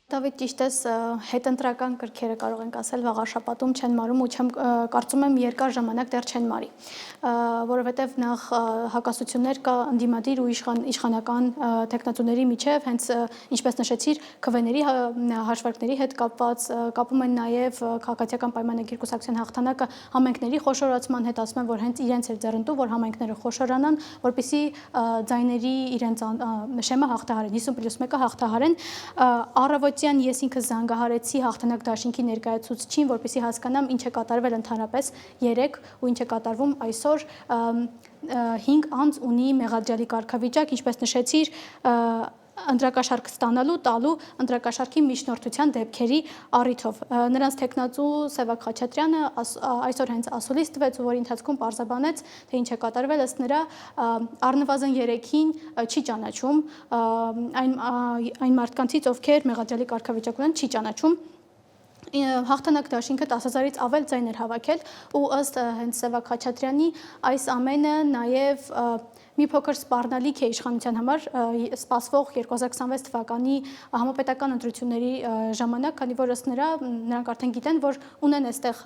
Դավիթ, ճիշտ ես, հետընտրական կրքերը կարող ենք ասել վաղաշապատում չեն մարում ու կարծում եմ երկար ժամանակ դեռ չեն մարի, որովհետև նախ հակասություններ կա ընդդիմադիր ու իշխանական թեկնածուների միջև, հենց ինչպես նշեցիր, ՔՎՆ-երի հաշվարկների հետ կապված, կապում են նաև քաղաքացիական պայմանագիր կուսակցության հաղթանակը համայնքների խոշորացման հետ, ասում են, որ հենց իրենց էր ձեռնտու, որ համայնքները խոշորանան, որպեսզի ձայների իրենց շեմը հաղթահարեն, 50+1-ը հաղթահարեն, առավոտյան ես ինքս զանգահարեցի հաղթանակ դաշինքի ներկայացուցչին, որպեսզի հասկանամ ինչ է կատարվել ընդհանրապես 3 ու ինչ է կատարվում այսօր 5 անձ ունի մեղադրյալի կարգավիճակ, ինչպես նշեցիր, ընտրակաշարք ստանալու, տալու, ընտրակաշարքի միջնորդության դեպքերի առիթով։ Նրանց թեկնածու Սևակ Խաչատրյանը այսօր հենց ասուլիս տվեց, որի ընթացքում պարզաբանեց, թե ինչ է կատարվել, ըստ նրա առնվազն 3-ին չի ճանաչում, այն մարդկանցից, ովքեր մեղադրյալի կարգավիճակ ունեն, չի ճանաչում։ Հաղթանակ դաշինքը 10,000-ից ավել ձայն էր հավաքել ու ըստ հենց Սևակ Խաչատրյանի այս ամենը նաև մի փոքր սպառնալիք է իշխանության համար սպասվող 2026 թվականի համապետական ընտրությունների ժամանակ, քանի որ ըստ նրա նրանք արդեն գիտեն, որ ունեն այստեղ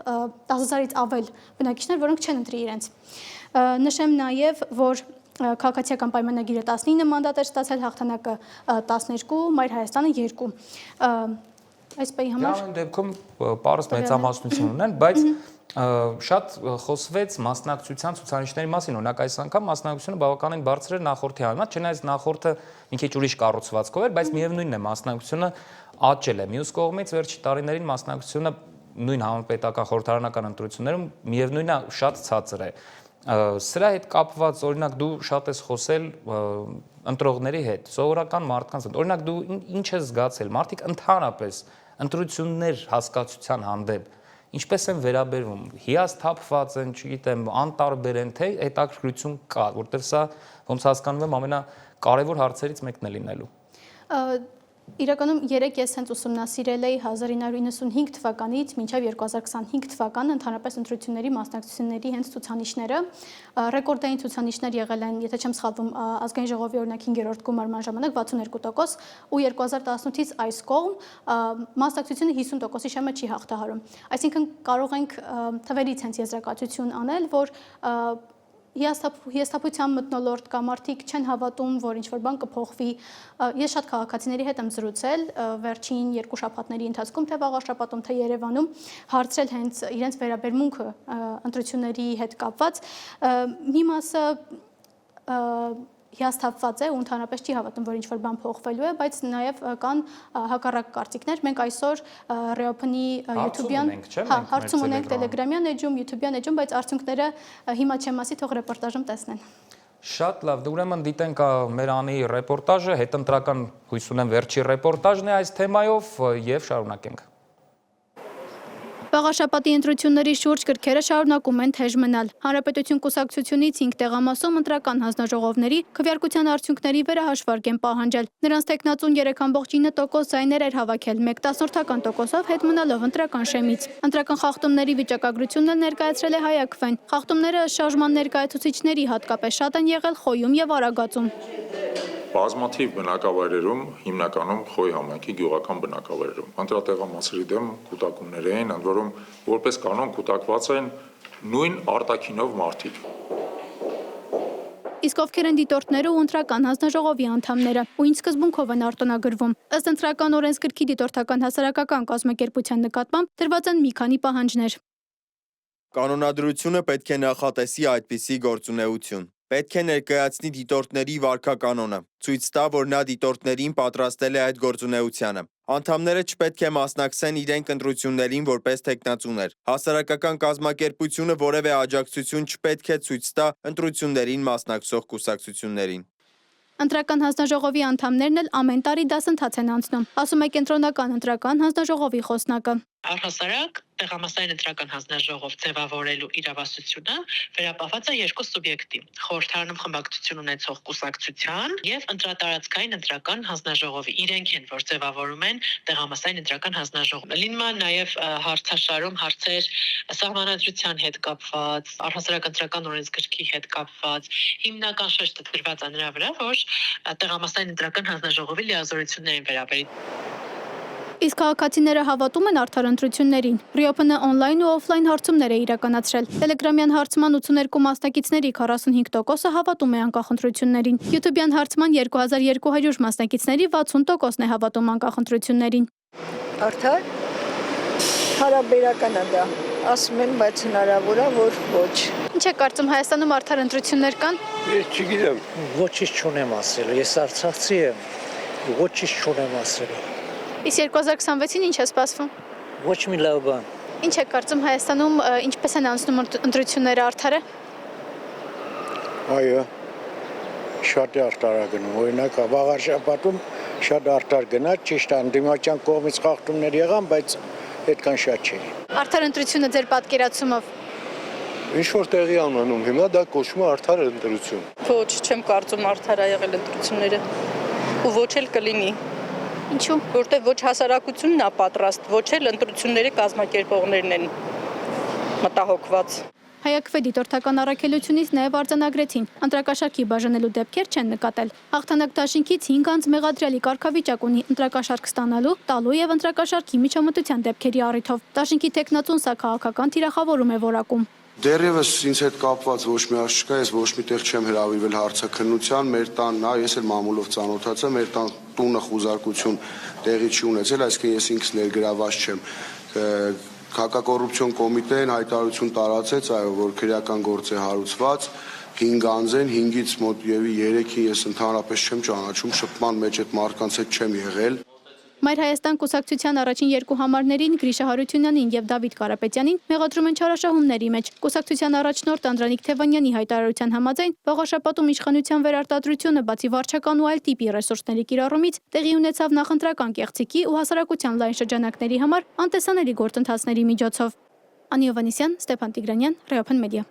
10,000-ից ավել բնակիչներ, որոնք չեն ընտրի իրենց։ Նշեմ նաև, որ քաղաքացիական պայմանագիրը 19 մանդատ էր ստացել, հաղթանակը 12, Մայր Հայաստանը 2։ Այս պահի համար Դրանց դեպքում պարզ մեծամասնություն ունեն, բայց շատ խոսվեց մասնակցության ցուցանիշների մասին, օրինակ այս անգամ մասնակցությունը բավականին բարձր էր նախորդի համեմատ, չնայած նախորդը մի քիչ ուրիշ կառուցվածքով էր, բայց միևնույնն է մասնակցությունը աճել է։ Մյուս կողմից վերջի տարիներին մասնակցությունը նույն համապետական խորհրդարանական ընտրություններում միևնույնն է շատ ցածր է։ Սրա հետ կապված, օրինակ դու շատ ես խոսել ընտրողների հետ, սովորական մարդկանց հետ, օրինակ դու ինչ ես զգացել, մարդիկ ընդհանրապես ընտրություններ հասկացության հանդեպ ինչպես են վերաբերվում, հիասթափված են, չգիտեմ, անտարբեր են, թե հետաքրքրություն կա, որտեղ սա ոնց հասկանում եմ ամենակարևոր հարցերից մեկն է լինելու։ Իրականում 3 ես հենց ուսումնասիրել էի 1995 թվականից մինչև 2025 թվականը ընդհանրապես ընտրությունների մասնակցությունների հենց ցուցանիշները, ռեկորդային ցուցանիշներ եղել են, եթե չեմ սխալվում, ազգային ժողովի օրինակ 5-րդ գումարման ժամանակ 62% ու 2018-ից այս կողմ մասնակցությունը 50%-ի շեմը չի հաղթահարում։ Այսինքն կարող ենք թվերից հենց եզրակացություն անել, որ հիասթափության մթնոլորտ կա, մարդիկ չեն հավատում, որ ինչ-որ բան կփոխվի։ Ես շատ քաղաքացիների հետ եմ զրուցել վերջին 2 շաբաթների ընթացքում, թե Վաղաշապատում, թե Երևանում, հարցրել հենց իրենց վերաբերմունքը ընտրությունների հետ կապված։ Մի մասը հիասթափված է ու ընդհանրապես չի հավատում, որ ինչ-որ բան փոխվելու է, բայց նաև կան հակառակ կարծիքներ։ Մենք այսօր Reopen-ի YouTube-յան հարցում ունենք Telegram-յան էջում, YouTube-յան էջում, բայց արդյունքները հիմա չեմ ասի, թող ռեպորտաժում տեսնեն։ Շատ լավ, ուրեմն դիտենք մեր անի ռեպորտաժը, հետընտրական հույս ունեմ վերջի ռեպորտաժն է այս թեմայով եւ շարունակենք։ Վաղաշապատի ընտրությունների շուրջ կրքերը շարունակում են թեժ մնալ։ Հանրապետություն կուսակցությունից 5 տեղամասում ընտրական հանձնաժողովների քվեարկության արդյունքների վերահաշվարկ են պահանջել։ Նրանց տեխնացուն 3,9% ձայներ էր հավաքել, 1/10%-ով հետ մնալով ընտրական շեմից։ Ընտրական խախտումների վիճակագրությունն էլ ներկայացրել է Հայ-ԱՔՎ-ն։ Խախտումները շարժման ներկայացուցիչների հատկապես շատ են եղել Խոյում եւ Արագածում։ Բազմաթիվ բնակավայրերում, հիմնականում Խոյ համայնքի գյուղական բնակավայրերում, ընտրատեղամասերի դեմ կուտակումներ էին, ընդ որում որպես կանոն կուտակված են նույն արտաքինով մարդիկ։ Իսկ ովքեր են դիտորդները ու ընտրական հանձնաժողովի անդամները, ու ինչ սկզբունքով են արտոնագրվում։ Ըստ ընտրական օրենսգրքի դիտորդական հասարակական կազմակերպության նկատմամբ դրված են մի քանի պահանջներ։ Կանոնադրությունը պետք է նախատեսի այդպիսի գործունեություն։ Պետք է ներկայացնի դիտորդների վարքականոնը, ցույց տա, որ նա դիտորդներին պատրաստել է այդ գործունեությանը։ Անդամները չպետք է մասնակցեն իրենք ընտրություններին որպես թեկնածուներ։ Հասարակական կազմակերպությունը որևէ աջակցություն չպետք է ցույց տա ընտրություններին մասնակցող կուսակցություններին։ Ընտրական հանձնաժողովի անդամներն էլ ամեն տարի դասընթաց են անցնում, ասում է կենտրոնական ընտրական հանձնաժողովի խոսնակը։ Առհասարակ տեղամասային ընտրական հանձնաժողով ձևավորելու իրավասությունը վերապահված է երկու սուբյեկտի՝ խորհրդարանում խմբակցություն ունեցող կուսակցության եւ ընտրատարածքային ընտրական հանձնաժողովի։ Իրենք են, որ ձևավորում են տեղամասային ընտրական հանձնաժողովը։ Լինում է նաեւ հարցաշարում հարցեր սահմանադրության հետ կապված, առհասարակ ընտրական օրենսգրքի հետ կապված։ Հիմնական շեշտը դրված է նրա վրա, որ տեղամասային ընտրական հանձնաժողովի լիազորություններին վերաբերի։ Իսկ քաղաքացիները հավատում են արդար ընտրություններին։ Ռիոփն օնլայն ու օֆլայն հարցումներ է իրականացրել։ Տելեգրամյան հարցման 82 մասնակիցների 45%-ը հավատում է անկախ ընտրություններին։ YouTube-յան հարցման 2200 մասնակիցների 60%-ն է հավատում անկախ ընտրություններին։ Արդար հարաբերական է դա, ասում են, բայց հնարավոր է, որ ոչ։ Ինչ է կարծում, Հայաստանում արդար ընտրություններ կան։ Ես չգիտեմ։ Ոչինչ չունեմ ասելու, ես արցախցի եմ, ոչինչ չունեմ ասելու։ Իսկ 2026-ին ինչ է սպասվում։ Ոչ մի լավ բան։ Ինչ է կարծում, Հայաստանում ինչպես են անցնում ընտրությունները, արդար է։ Այո, շատ է արդար գնում, օրինակ վաղար շաբաթում շատ արդար գնաց, ճիշտ է, ընդդիմության կողմից խախտումներ եղան, բայց այդքան շատ չէ։ Արդար ընտրությունը ձեր պատկերացումով։ Ինչ որ տեղի անանում, հիմա դա կոչվում է արդար ընտրություն։ Ոչ, չեմ կարծում արդար ա եղել ընտրությունները։ Ու ոչ էլ կլինի։ Ինչու՞։ Որտեղ ոչ հասարակությունն է պատրաստ, ոչ էլ ընտրությունների կազմակերպողներն են մտահոգված։ Հայակվե դիտորդական առաքելությունից նաև արձանագրեցին, ընտրակաշարքի բաժանելու դեպքեր չեն նկատել։ Հաղթանակ դաշինքից 5 անձ մեղադրյալի կարգավիճակ ունի ընտրակաշարք ստանալու, տալու եւ ընտրակաշարքի միջամտության դեպքերի առիթով։ Դաշինքի տեխնացուն սա քաղաքական թիրախավորում է որակում։ Դեռևս ինձ հետ կապված ոչ մի հարց չկա, ես ոչ մի տեղ չեմ հրավիրվել հարցաքննության, մեր տանն է, ես էլ մամուլով ծանոթացա, մեր տան տունը խուզարկություն տեղի չի ունեցել, այսինքն ես ինքս ներգրաված չեմ։ Հակակոռուպցիոն կոմիտեն հայտարարություն տարածեց, այո, որ քրեական գործ է հարուցված, 5 անձ են, 5-ից մոտ եւի 3-ին ես ընդհանրապես չեմ ճանաչում, շփման մեջ այդ մարդկանց հետ չեմ եղել։ Մայր Հայաստան կուսակցության առաջին 2 համարներին Գրիշա Հարությունյանին եւ Դավիթ Կարապետյանին մեղադրում են չարաշահումների մեջ։ Կուսակցության առաջնորդ Անդրանիկ Թևանյանի հայտարարության համաձայն վաղաշաբաթում իշխանության վերարտադրությունը բացի վարչական ու այլ տիպի ռեսուրսների կիրառումից տեղի ունեցավ նախընտրական կեղծիքի ու հասարակության լայն շրջանակների համար անտեսանելի գործընթացների միջոցով։ Անի Հովհաննիսյան, Ստեփան Տիգրանյան, Ռեոփն մեդիա։